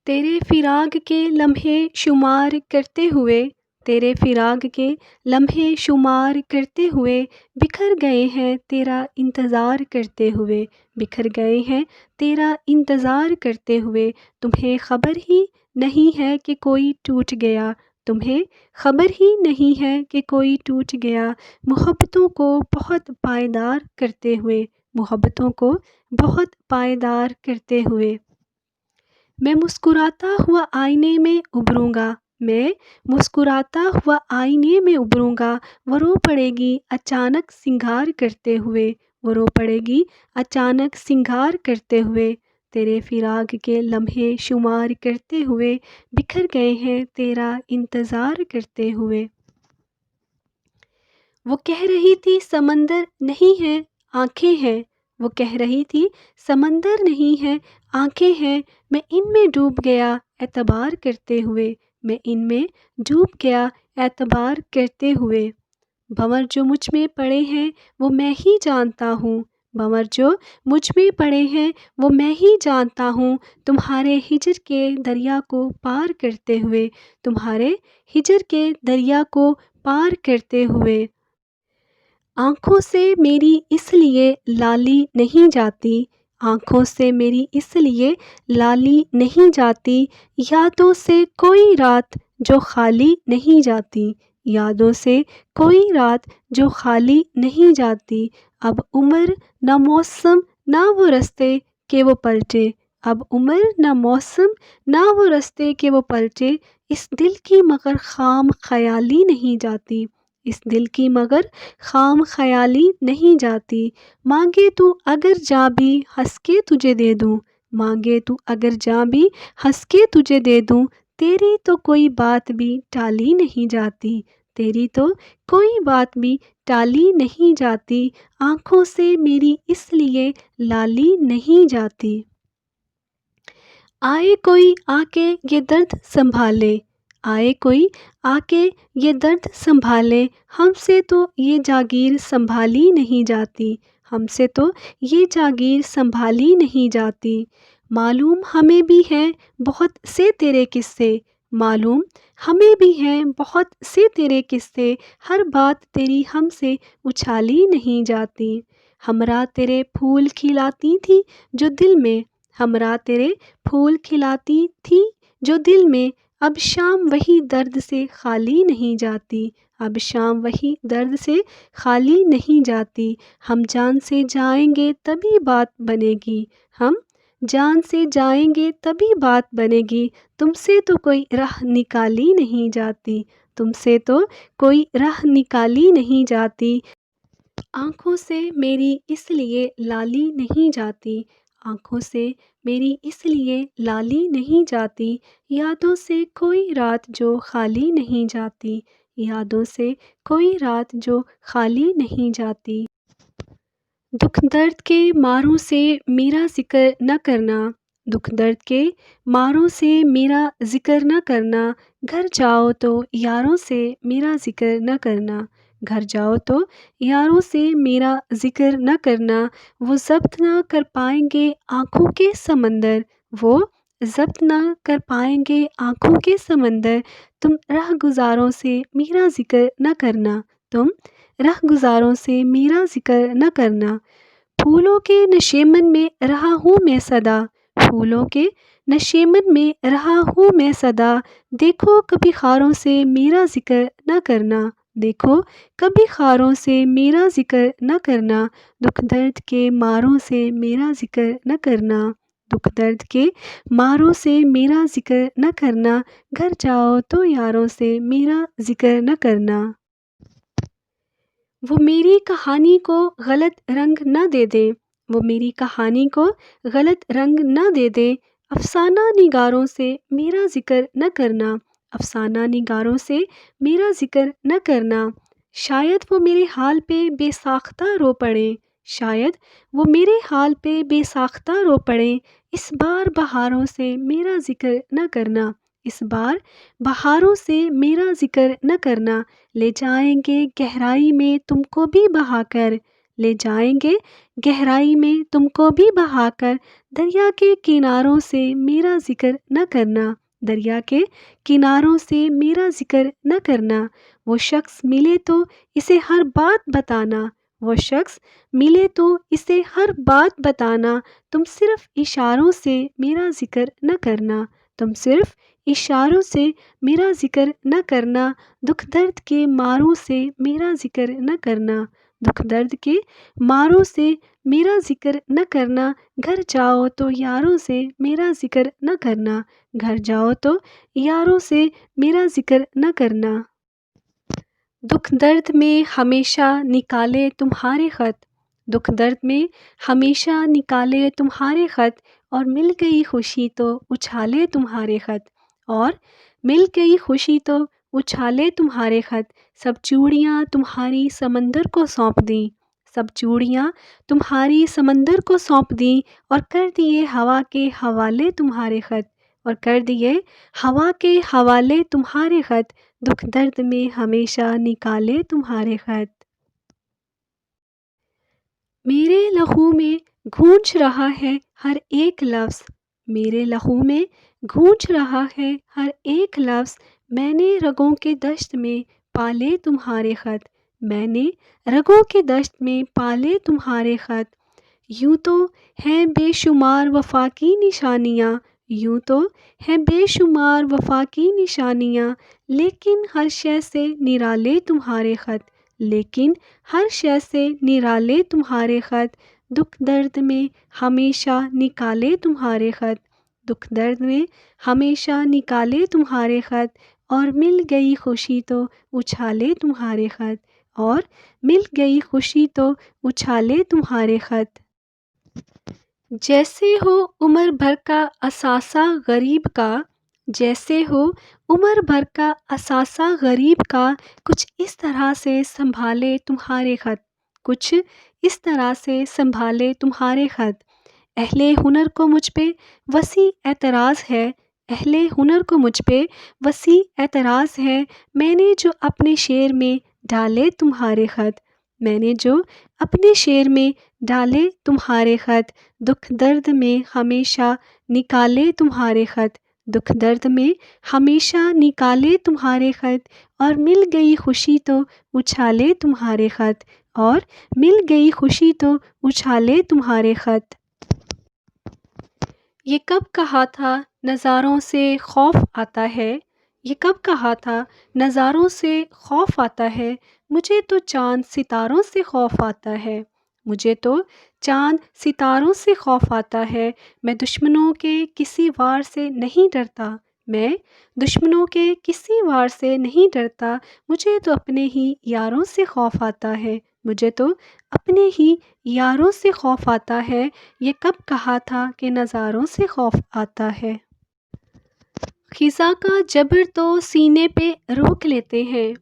تیرے فراق کے لمحے شمار کرتے ہوئے، تیرے فراق کے لمحے شمار کرتے ہوئے، بکھر گئے ہیں تیرا انتظار کرتے ہوئے، بکھر گئے ہیں تیرا انتظار کرتے ہوئے۔ تمہیں خبر ہی نہیں ہے کہ کوئی ٹوٹ گیا، تمہیں خبر ہی نہیں ہے کہ کوئی ٹوٹ گیا، محبتوں کو بہت پائیدار کرتے ہوئے، محبتوں کو بہت پائیدار کرتے ہوئے۔ میں مسکراتا ہوا آئینے میں ابھروں گا، میں مسکراتا ہوا آئینے میں ابھروں گا، وہ رو پڑے گی اچانک سنگار کرتے ہوئے، وہ رو پڑے گی اچانک سنگار کرتے ہوئے۔ تیرے فراق کے لمحے شمار کرتے ہوئے، بکھر گئے ہیں تیرا انتظار کرتے ہوئے۔ وہ کہہ رہی تھی سمندر نہیں ہے آنکھیں ہیں، وہ کہہ رہی تھی سمندر نہیں ہے آنکھیں ہیں، میں ان میں ڈوب گیا اعتبار کرتے ہوئے، میں ان میں ڈوب گیا اعتبار کرتے ہوئے۔ بھنور جو مجھ میں پڑے ہیں وہ میں ہی جانتا ہوں، بھنور جو مجھ میں پڑے ہیں وہ میں ہی جانتا ہوں، تمہارے ہجر کے دریا کو پار کرتے ہوئے، تمہارے ہجر کے دریا کو پار کرتے ہوئے۔ آنکھوں سے میری اس لیے لالی نہیں جاتی، آنکھوں سے میری اس لیے لالی نہیں جاتی، یادوں سے کوئی رات جو خالی نہیں جاتی، یادوں سے کوئی رات جو خالی نہیں جاتی۔ اب عمر نہ موسم نہ وہ رستے کہ وہ پلٹے، اب عمر نہ موسم نہ وہ رستے کہ وہ پلٹے، اس دل کی مگر خام خیالی نہیں جاتی، اس دل کی مگر خام خیالی نہیں جاتی۔ مانگے تو اگر جاں بھی ہنس کے تجھے دے دوں، مانگے تو اگر جاں بھی ہنس کے تجھے دے دوں، تیری تو کوئی بات بھی ٹالی نہیں جاتی، تیری تو کوئی بات بھی ٹالی نہیں جاتی، آنکھوں سے میری اس لیے لالی نہیں جاتی۔ آئے کوئی آ کے یہ درد سنبھالے، آئے کوئی آ کے یہ درد سنبھالے، ہم سے تو یہ جاگیر سنبھالی نہیں جاتی، ہم سے تو یہ جاگیر سنبھالی نہیں جاتی۔ معلوم ہمیں بھی ہیں بہت سے تیرے قصے، معلوم ہمیں بھی ہیں بہت سے تیرے قصے، ہر بات تیری ہم سے اچھالی نہیں جاتی۔ ہمراہ تیرے پھول کھلاتی تھی جو دل میں، ہمراہ تیرے پھول کھلاتی تھی جو دل میں، اب شام وہی درد سے خالی نہیں جاتی، اب شام وہی درد سے خالی نہیں جاتی۔ ہم جان سے جائیں گے تبھی بات بنے گی، ہم جان سے جائیں گے تبھی بات بنے گی، تم سے تو کوئی راہ نکالی نہیں جاتی، تم سے تو کوئی راہ نکالی نہیں جاتی۔ آنکھوں سے میری اس لیے لالی نہیں جاتی، آنکھوں سے میری اس لیے لالی نہیں جاتی، یادوں سے کوئی رات جو خالی نہیں جاتی، یادوں سے کوئی رات جو خالی نہیں جاتی۔ دکھ درد کے ماروں سے میرا ذکر نہ کرنا، دکھ درد کے ماروں سے میرا ذکر نہ کرنا، گھر جاؤ تو یاروں سے میرا ذکر نہ کرنا، گھر جاؤ تو یاروں سے میرا ذکر نہ کرنا، وہ ضبط نہ کر پائیں گے آنکھوں کے سمندر، وہ ضبط نہ کر پائیں گے آنکھوں کے سمندر، تم راہ گزاروں سے میرا ذکر نہ کرنا، تم راہ گزاروں سے میرا ذکر نہ کرنا۔ پھولوں کے نشیمن میں رہا ہوں میں صدا، پھولوں کے نشیمن میں رہا ہوں میں صدا، دیکھو کبھی خاروں سے میرا ذکر نہ کرنا، دیکھو کبھی خاروں سے میرا ذکر نہ کرنا، دکھ درد کے ماروں سے میرا ذکر نہ کرنا، دکھ درد کے ماروں سے میرا ذکر نہ کرنا، گھر جاؤ تو یاروں سے میرا ذکر نہ کرنا۔ وہ میری کہانی کو غلط رنگ نہ دے دیں، وہ میری کہانی کو غلط رنگ نہ دے دیں، افسانہ نگاروں سے میرا ذکر نہ کرنا، افسانہ نگاروں سے میرا ذکر نہ کرنا، شاید وہ میرے حال پہ بے ساختہ رو پڑیں، شاید وہ میرے حال پہ بے ساختہ رو پڑیں، اس بار بہاروں سے میرا ذکر نہ کرنا، اس بار بہاروں سے میرا ذکر نہ کرنا، لے جائیں گے گہرائی میں تم کو بھی بہا کر، لے جائیں گے گہرائی میں تم کو بھی بہا کر۔ دریا کے کناروں سے میرا ذکر نہ کرنا، دریا کے کناروں سے میرا ذکر نہ کرنا۔ وہ شخص ملے تو اسے ہر بات بتانا، وہ شخص ملے تو اسے ہر بات بتانا۔ تم صرف اشاروں سے میرا ذکر نہ کرنا، تم صرف اشاروں سے میرا ذکر نہ کرنا۔ دکھ درد کے ماروں سے میرا ذکر نہ کرنا، دکھ درد کے ماروں سے میرا ذکر نہ کرنا۔ گھر جاؤ تو یاروں سے میرا ذکر نہ کرنا، گھر جاؤ تو یاروں سے میرا ذکر نہ کرنا۔ دکھ درد میں ہمیشہ نکالے تمہارے خط، دکھ درد میں ہمیشہ نکالے تمہارے خط۔ اور مل گئی خوشی تو اچھالے تمہارے خط، اور مل گئی خوشی تو اچھالے تمہارے خط۔ سب چوڑیاں تمہاری سمندر کو سونپ دیں، سب چوڑیاں تمہاری سمندر کو سونپ دیں۔ اور کر دیے ہوا کے حوالے تمہارے خط، اور کر دیے ہوا کے حوالے تمہارے خط۔ دکھ درد میں ہمیشہ نکالے تمہارے خط۔ میرے لہو میں گونج رہا ہے ہر ایک لفظ، میرے لہو میں گونج رہا ہے ہر ایک لفظ۔ میں نے رگوں کے دشت میں پالے تمہارے خط، میں نے رگوں کے دشت میں پالے تمہارے خط۔ یوں تو ہیں بے شمار وفا کی نشانیاں، یوں تو ہیں بے شمار وفا کی نشانیاں، لیکن ہر شے سے نرالے تمہارے خط، لیکن ہر شے سے نرالے تمہارے خط۔ دکھ درد میں ہمیشہ نکالے تمہارے خط، دکھ درد میں ہمیشہ نکالے تمہارے خط۔ اور مل گئی خوشی تو اچھالے تمہارے خط، اور مل گئی خوشی تو اچھالے تمہارے خط۔ جیسے ہو عمر بھر کا اثاثہ غریب کا، جیسے ہو عمر بھر کا اثاثہ غریب کا، کچھ اس طرح سے سنبھالے تمہارے خط، کچھ اس طرح سے سنبھالے تمہارے خط۔ اہل ہنر کو مجھ پہ وسیع اعتراض ہے، اہل ہنر کو مجھ پہ وسیع اعتراض ہے۔ میں نے جو اپنے شعر میں ڈالے تمہارے خط، میں نے جو اپنے شعر میں ڈالے تمہارے خط۔ دکھ درد میں ہمیشہ نکالے تمہارے خط، دکھ درد میں ہمیشہ نکالے تمہارے خط۔ اور مل گئی خوشی تو اچھالے تمہارے خط، اور مل گئی خوشی تو اچھالے تمہارے خط۔ یہ کب کہا تھا نظاروں سے خوف آتا ہے، یہ کب کہا تھا نظاروں سے خوف آتا ہے۔ مجھے تو چاند ستاروں سے خوف آتا ہے، مجھے تو چاند ستاروں سے خوف آتا ہے۔ میں دشمنوں کے کسی وار سے نہیں ڈرتا، میں دشمنوں کے کسی وار سے نہیں ڈرتا۔ مجھے تو اپنے ہی یاروں سے خوف آتا ہے، مجھے تو اپنے ہی یاروں سے خوف آتا ہے۔ یہ کب کہا تھا کہ نظاروں سے خوف آتا ہے۔ خزاں کا جبر تو سینے پہ روک لیتے ہیں،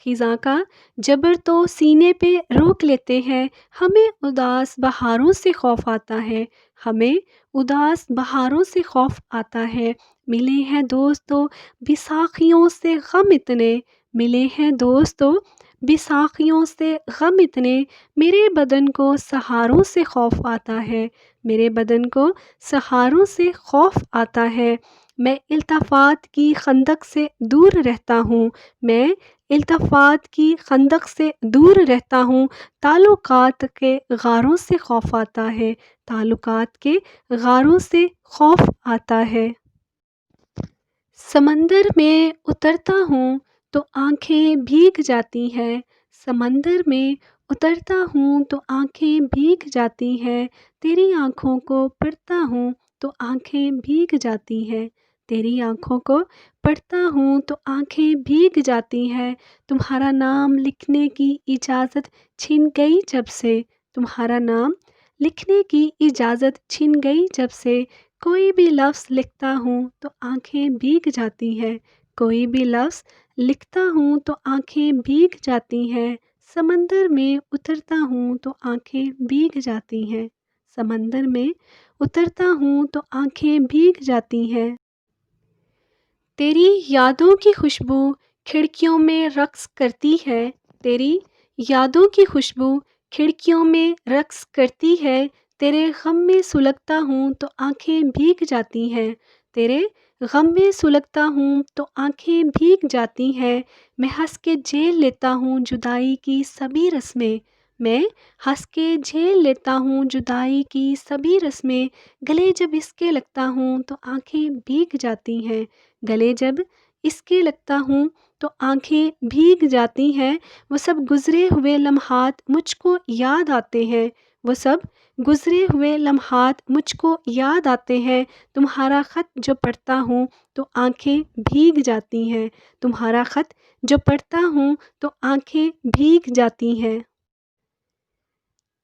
خزاں کا جبر تو سینے پہ روک لیتے ہیں۔ ہمیں اداس بہاروں سے خوف آتا ہے، ہمیں اداس بہاروں سے خوف آتا ہے۔ ملے ہیں دوستو بیساکھیوں سے غم اتنے، ملے ہیں دوستو بیساکھیوں سے غم اتنے۔ میرے بدن کو سہاروں سے خوف آتا ہے، میرے بدن کو سہاروں سے خوف آتا ہے۔ میں التفات کی خندق سے دور رہتا ہوں، میں التفات کی خندق سے دور رہتا ہوں۔ تعلقات کے غاروں سے خوف آتا ہے، تعلقات کے غاروں سے خوف آتا ہے۔ سمندر میں اترتا ہوں تو آنکھیں بھیگ جاتی ہیں، سمندر میں اترتا ہوں تو آنکھیں بھیگ جاتی ہیں۔ تیری آنکھوں کو پڑھتا ہوں تو آنکھیں بھیگ جاتی ہیں، تیری آنکھوں کو پڑھتا ہوں تو آنکھیں بھیگ جاتی ہیں۔ تمہارا نام لکھنے کی اجازت چھن گئی جب سے، تمہارا نام لکھنے کی اجازت چھن گئی جب سے۔ کوئی بھی لفظ لکھتا ہوں تو آنکھیں بھیگ جاتی ہیں، کوئی بھی لفظ لکھتا ہوں تو آنکھیں بھیگ جاتی ہیں۔ سمندر میں اترتا ہوں تو آنکھیں بھیگ جاتی ہیں، سمندر میں اترتا ہوں تو آنکھیں بھیگ جاتی ہیں۔ تیری یادوں کی خوشبو کھڑکیوں میں رقص کرتی ہے، تیری یادوں کی خوشبو کھڑکیوں میں رقص کرتی ہے، تیرے غم میں سلگتا ہوں تو آنکھیں بھیگ جاتی ہیں، تیرے غم میں سلگتا ہوں تو آنکھیں بھیگ جاتی ہیں، میں ہنس کے جھیل لیتا ہوں جدائی کی سبھی رسمیں، میں ہنس کے جھیل لیتا ہوں جدائی کی سبھی رسمیں، گلے جب اس کے لگتا ہوں تو آنکھیں بھیگ جاتی ہیں، گلے جب اس کے لگتا ہوں تو آنکھیں بھیگ جاتی ہیں، وہ سب گزرے ہوئے لمحات مجھ کو یاد آتے ہیں، وہ سب گزرے ہوئے لمحات مجھ کو یاد آتے ہیں، تمہارا خط جو پڑھتا ہوں تو آنکھیں بھیگ جاتی ہیں، تمہارا خط جو پڑھتا ہوں تو آنکھیں بھیگ جاتی ہیں۔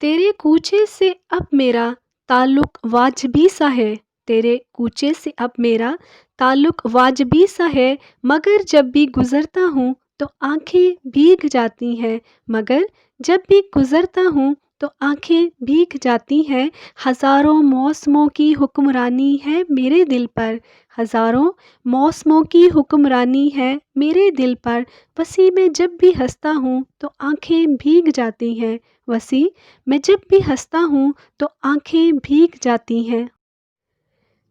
تیرے کوچے سے اب میرا تعلق واجبی سا ہے، تیرے کوچے سے اب میرا تعلق واجبی سا ہے، مگر جب بھی گزرتا ہوں تو آنکھیں بھیگ جاتی ہیں، مگر جب بھی گزرتا ہوں تو آنکھیں بھیگ جاتی ہیں، ہزاروں موسموں کی حکمرانی ہے میرے دل پر، ہزاروں موسموں کی حکمرانی ہے میرے دل پر، وسیع میں جب بھی ہنستا ہوں تو آنکھیں بھیگ جاتی ہیں، وسیع میں جب بھی ہنستا ہوں تو آنکھیں بھیگ جاتی ہیں۔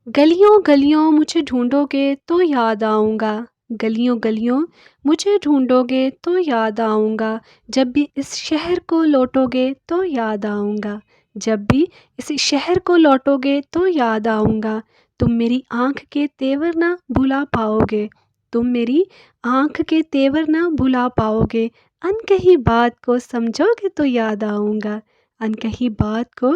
گلیوں گلیوں مجھے ڈھونڈو گے تو یاد آؤں گا، گلیوں گلیوں مجھے ڈھونڈو گے تو یاد آؤں گا، جب بھی اس شہر کو لوٹو گے تو یاد آؤں گا، جب بھی اس شہر کو لوٹو گے تو یاد آؤں گا، تم میری آنکھ کے تیور نہ بھلا پاؤ گے، تم میری آنکھ کے تیور نہ بھلا پاؤ گے، انکہی بات کو سمجھو گے تو یاد آؤں گا، انکہی بات کو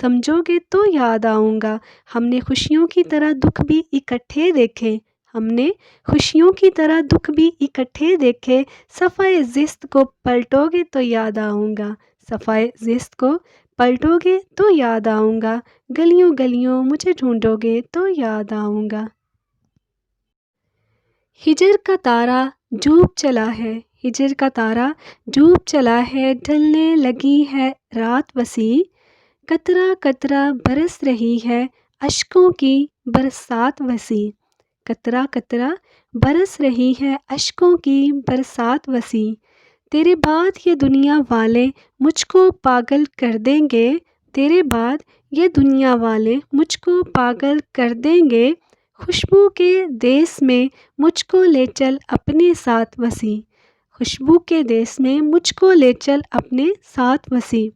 سمجھو گے تو یاد آؤں گا، ہم نے خوشیوں کی طرح دکھ بھی اکٹھے دیکھے، ہم نے خوشیوں کی طرح دکھ بھی اکٹھے دیکھے، صفحۂ زست کو پلٹو گے تو یاد آؤں گا، صفحۂ زست کو پلٹو گے تو یاد آؤں گا، گلیوں گلیوں مجھے ڈھونڈو گے تو یاد آؤں گا۔ ہجر کا تارا ڈوب چلا ہے، ہجر کا تارا ڈوب چلا ہے، ڈھلنے لگی ہے رات وسیع، قطرہ قطرہ برس رہی ہے اشکوں کی برسات وسیع، قطرہ قطرہ برس رہی ہے اشکوں کی برسات وسیع، تیرے بعد یہ دنیا والے مجھ کو پاگل کر دیں گے، تیرے بعد یہ دنیا والے مجھ کو پاگل کر دیں گے، خوشبو کے دیس میں مجھ کو لے چل اپنے ساتھ وسیع، خوشبو کے دیس میں مجھ کو لے چل اپنے ساتھ وسیع،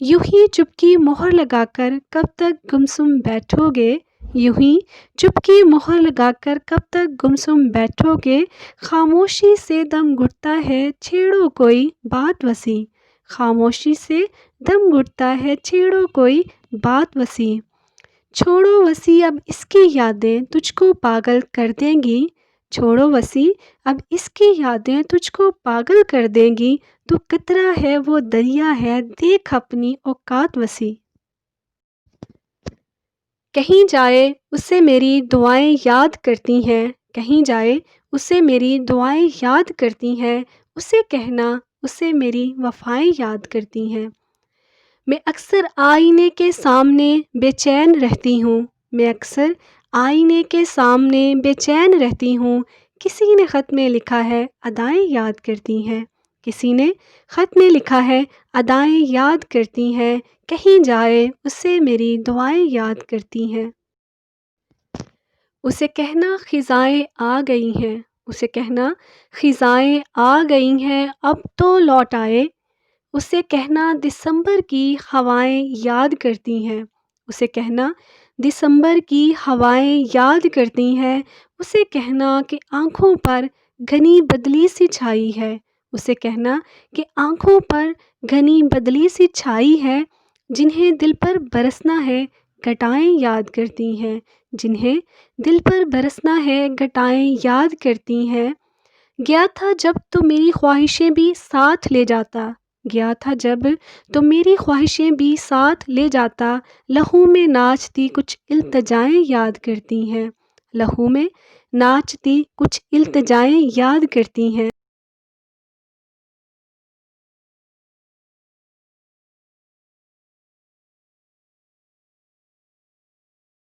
یوں ہی چپکی مہر لگا کر کب تک گمسم بیٹھو گے، یوں ہی چپکی مہر لگا کر کب تک گمسم بیٹھو گے، خاموشی سے دم گھٹتا ہے چھیڑو کوئی بات وسیع، خاموشی سے دم گھٹتا ہے چھیڑو کوئی بات وسیع، چھوڑو وسیع اب اس کی یادیں تجھ کو پاگل کر دیں گی، چھوڑو وسیع اب اس کی یادیں تجھ کو پاگل کر دیں گی، تو قطرہ ہے وہ دریا ہے دیکھ اپنی اوقات وسیع، کہیں جائے اسے میری دعائیں یاد کرتی ہیں، کہیں جائے اسے میری دعائیں یاد کرتی ہیں، اسے کہنا اسے میری وفائیں یاد کرتی ہیں، میں اکثر آئینے کے سامنے بے چین رہتی ہوں، میں اکثر آئینے کے سامنے بے چین رہتی ہوں، کسی نے خط میں لکھا ہے ادائیں یاد کرتی ہیں، کسی نے خط میں لکھا ہے ادائیں یاد کرتی ہیں، کہیں جائے اسے میری دعائیں یاد کرتی ہیں، اسے کہنا خزائیں آ گئی ہیں، اسے کہنا خزائیں آ گئی ہیں اب تو لوٹ آئے، اسے کہنا دسمبر کی ہوائیں یاد کرتی ہیں، اسے کہنا دسمبر کی ہوائیں یاد کرتی ہیں، اسے کہنا کہ آنکھوں پر گھنی بدلی سی چھائی ہے، اسے کہنا کہ آنکھوں پر گھنی بدلی سی چھائی ہے، جنہیں دل پر برسنا ہے گھٹائیں یاد کرتی ہیں، جنہیں دل پر برسنا ہے گھٹائیں یاد کرتی ہیں، گیا تھا جب تو میری خواہشیں بھی ساتھ لے جاتا، گیا تھا جب تو میری خواہشیں بھی ساتھ لے جاتا، لہو میں ناچتی کچھ التجائیں یاد کرتی ہیں، لہو میں ناچتی کچھ التجائیں یاد کرتی ہیں۔